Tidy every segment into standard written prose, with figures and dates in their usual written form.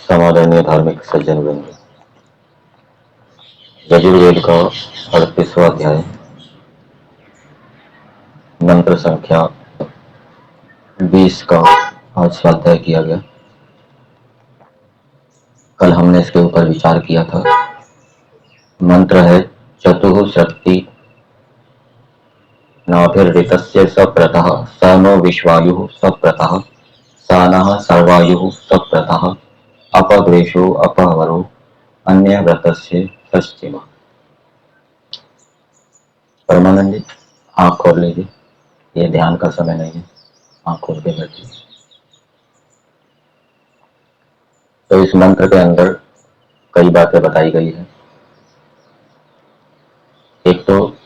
समादरणीय धार्मिक सज्जन वृंद, यजुर्वेद का 38वां अध्याय, मंत्र संख्या 20 का आज स्वाध्याय किया गया। कल हमने इसके ऊपर विचार किया था। मंत्र है चतुः शक्ति नाभिर्ऋतस्य सप्रतः स नो विश्वायुः सप्रतः सानः सर्वायुः सप्रतः अपद्वेषो अपहरो अन्यव्रतस्य पश्चिम। परमानंद जी, आँख खोल लीजिए, ये ध्यान का समय नहीं है, आँख खोल के बैठिए। तो इस मंत्र के अंदर कई बातें बताई गई है। एक तो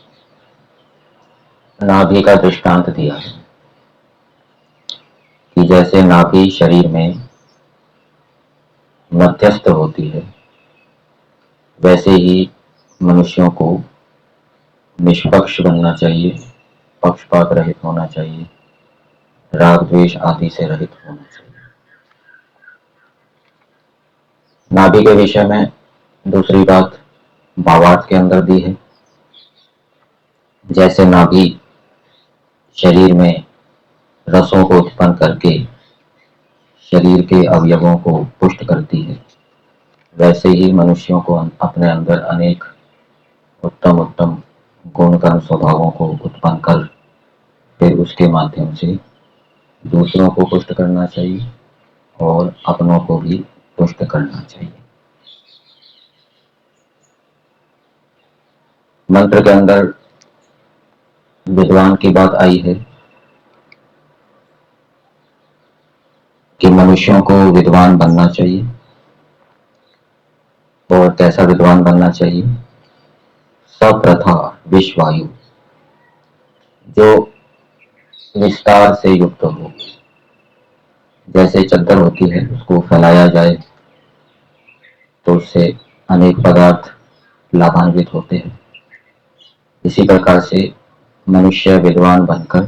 नाभि का दृष्टांत दिया है कि जैसे नाभि शरीर में मध्यस्थ होती है, वैसे ही मनुष्यों को निष्पक्ष बनना चाहिए, पक्षपात रहित होना चाहिए, राग द्वेष आदि से रहित होना चाहिए। नाभि के विषय में दूसरी बात भावार्थ के अंदर दी है। जैसे नाभि शरीर में रसों को उत्पन्न करके शरीर के अवयवों को पुष्ट करती है, वैसे ही मनुष्यों को अपने अंदर अनेक उत्तम उत्तम गुणकर्म स्वभावों को उत्पन्न कर फिर उसके माध्यम से दूसरों को पुष्ट करना चाहिए और अपनों को भी पुष्ट करना चाहिए। मंत्र के अंदर विद्वान की बात आई है कि मनुष्यों को विद्वान बनना चाहिए। और कैसा विद्वान बनना चाहिए? सप्रथा विश्वायु, जो विस्तार से युक्त हो। जैसे चद्दर होती है, उसको फैलाया जाए तो उससे अनेक पदार्थ लाभान्वित होते हैं। इसी प्रकार से मनुष्य विद्वान बनकर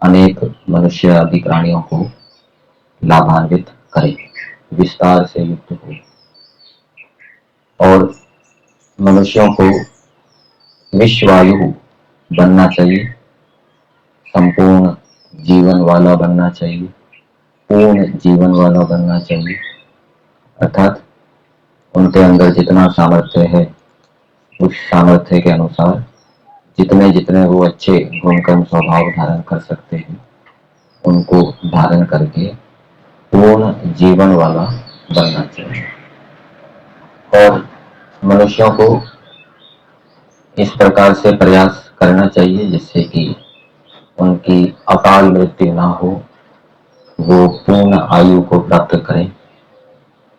अनेक मनुष्य आदि प्राणियों को लाभान्वित करे, विस्तार से युक्त हो। और मनुष्यों को विश्वायु बनना चाहिए, संपूर्ण जीवन वाला बनना चाहिए, पूर्ण जीवन वाला बनना चाहिए। अर्थात उनके अंदर जितना सामर्थ्य है उस सामर्थ्य के अनुसार जितने जितने वो अच्छे गुणकर्म स्वभाव धारण कर सकते हैं उनको धारण करके पूर्ण जीवन वाला बनना चाहिए। और मनुष्यों को इस प्रकार से प्रयास करना चाहिए जिससे कि उनकी अकाल मृत्यु ना हो, वो पूर्ण आयु को प्राप्त करें।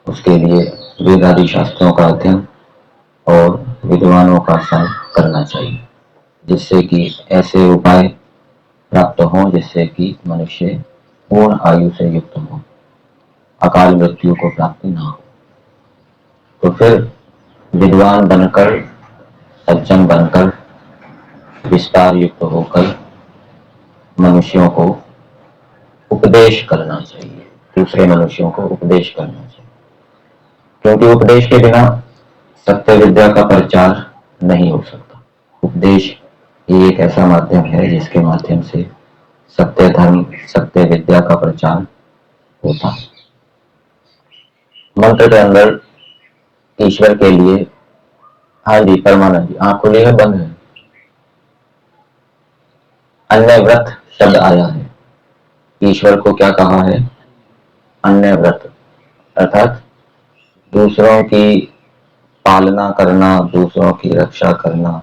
उसके लिए वेद आदि शास्त्रों का अध्ययन और विद्वानों का संग करना चाहिए, जिससे कि ऐसे उपाय प्राप्त हों जिससे कि मनुष्य पूर्ण आयु से युक्त हो, अकाल मृत्यु को प्राप्ति ना हो। तो फिर विद्वान बनकर, सज्जन बनकर, विस्तार युक्त होकर मनुष्यों को उपदेश करना चाहिए, दूसरे मनुष्यों को उपदेश करना चाहिए। क्योंकि उपदेश के बिना सत्य विद्या का प्रचार नहीं हो सकता। उपदेश ही एक ऐसा माध्यम है जिसके माध्यम से सत्य धर्म, सत्य विद्या का प्रचार होता है। मंत्र के अंदर ईश्वर के लिए, हाँ जी परमानंद जी, आंख खुली है बंद है? अन्य व्रत शब्द आया है। ईश्वर को क्या कहा है? अन्य व्रत, अर्थात दूसरों की पालना करना, दूसरों की रक्षा करना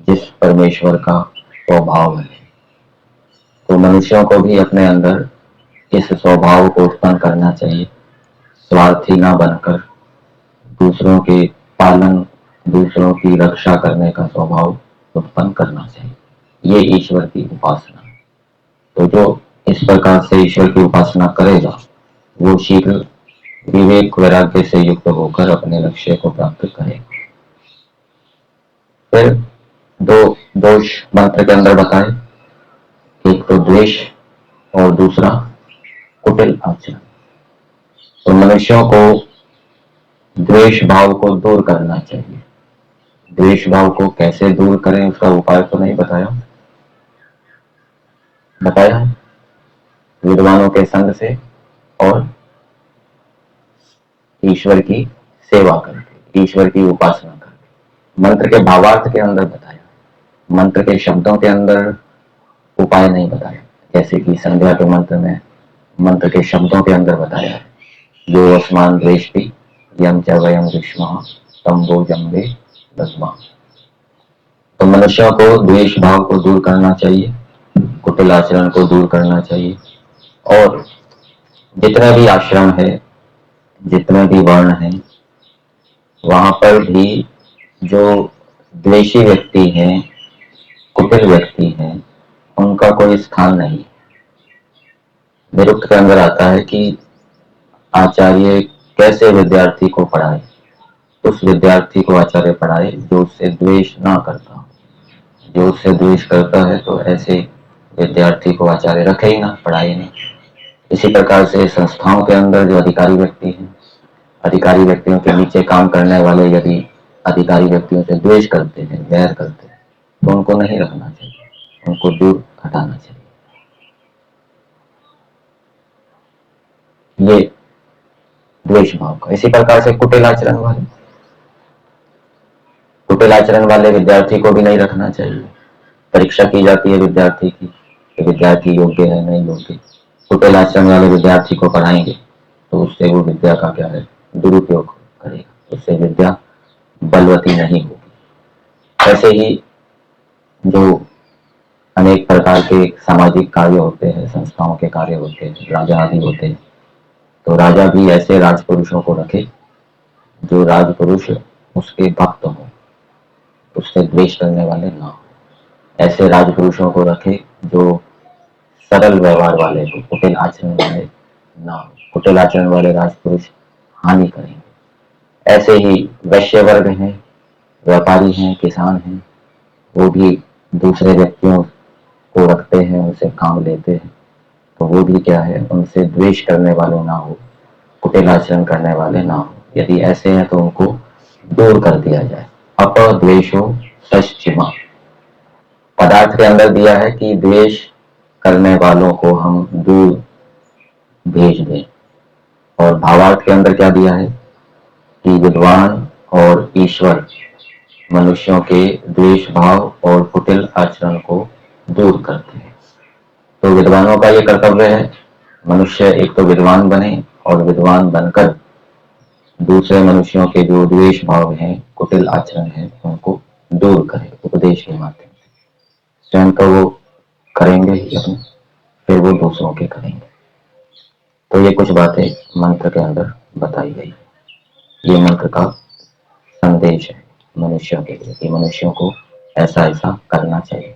जिस परमेश्वर का स्वभाव है, तो मनुष्यों को भी अपने अंदर इस स्वभाव को उत्पन्न करना चाहिए। स्वार्थी ना बनकर दूसरों के पालन, दूसरों की रक्षा करने का स्वभाव उत्पन्न करना चाहिए। ये ईश्वर की उपासना। तो जो इस प्रकार से ईश्वर की उपासना करेगा वो शीघ्र विवेक वैराग्य से युक्त होकर अपने लक्ष्य को प्राप्त करेगा। फिर दो दोष मंत्र के अंदर बताए, एक तो द्वेष और दूसरा कुटिल आचरण। तो मनुष्यों को द्वेष भाव को दूर करना चाहिए। द्वेष भाव को कैसे दूर करें उसका उपाय तो नहीं बताया, बताया विद्वानों के संग से और ईश्वर की सेवा करके, ईश्वर की उपासना करके। मंत्र के भावार्थ के अंदर बताया, मंत्र के शब्दों के अंदर उपाय नहीं बताया। जैसे कि संध्या के मंत्र में मंत्र के शब्दों के अंदर बताया है, जो अस्मान द्वेष्टि यम च वयम विष्मः तम वो जम्बे दस्मा। तो मनुष्यों को द्वेष भाव को दूर करना चाहिए, कुटिल आचरण को दूर करना चाहिए, और जितने भी आश्रम है, जितने भी वर्ण हैं, वहां पर भी जो द्वेषी व्यक्ति हैं, कुटिल व्यक्ति हैं, उनका कोई स्थान नहीं। निरुक्त के अंदर आता है कि आचार्य कैसे विद्यार्थी को पढ़ाए, उस विद्यार्थी को आचार्य पढ़ाए जो उससे द्वेष ना करता हो। जो उससे द्वेष करता है तो ऐसे विद्यार्थी को आचार्य रखे ही ना, पढ़ाए नहीं। इसी प्रकार से संस्थाओं के अंदर जो अधिकारी व्यक्ति हैं, अधिकारी व्यक्तियों के नीचे काम करने वाले यदि अधिकारी व्यक्तियों से द्वेष करते हैं, वैर करते हैं, तो उनको नहीं रखना चाहिए, उनको दूर हटाना चाहिए। ये द्वेष भाव का। इसी प्रकार से कुटिल आचरण वाले, कुटिल आचरण वाले विद्यार्थी को भी नहीं रखना चाहिए। परीक्षा की जाती है विद्यार्थी की, कि विद्यार्थी योग्य है नहीं योग्य। कुटिल आचरण वाले विद्यार्थी को पढ़ाएंगे तो उससे वो विद्या का क्या है, दुरुपयोग करेगा, उससे विद्या बलवती नहीं होगी। ऐसे ही जो अनेक प्रकार के सामाजिक कार्य होते हैं, संस्थाओं के कार्य होते हैं, राजा आदि होते हैं, तो राजा भी ऐसे राजपुरुषों को रखे जो राजपुरुष उसके भक्त हों, उससे द्वेष करने वाले ना हो। ऐसे राजपुरुषों को रखे जो सरल व्यवहार वाले हो, कुटिल आचरण वाले ना हो। कुटिल आचरण वाले राजपुरुष हानि करेंगे। ऐसे ही वैश्य वर्ग हैं, व्यापारी हैं, किसान हैं, वो भी दूसरे व्यक्तियों को रखते हैं, उनसे काम लेते हैं, तो वो भी क्या है, उनसे द्वेष करने वाले ना हो, कुटिल आचरण करने वाले ना हो। यदि ऐसे हैं तो उनको दूर कर दिया जाए। अपद्वेषो पश्चिमा, पदार्थ के अंदर दिया है कि द्वेष करने वालों को हम दूर भेज दें, और भावार्थ के अंदर क्या दिया है कि विद्वान और ईश्वर मनुष्यों के द्वेष भाव और कुटिल आचरण को दूर करते हैं। तो विद्वानों का ये कर्तव्य है, मनुष्य एक तो विद्वान बने और विद्वान बनकर दूसरे मनुष्यों के जो द्वेष भाव हैं, कुटिल आचरण है, उनको दूर करें उपदेश के माध्यम से। स्वयं तो वो करेंगे ही, फिर वो दूसरों के करेंगे। तो ये कुछ बातें मंत्र के अंदर बताई गई। ये मंत्र का संदेश है मनुष्यों के लिए कि मनुष्यों को ऐसा ऐसा करना चाहिए।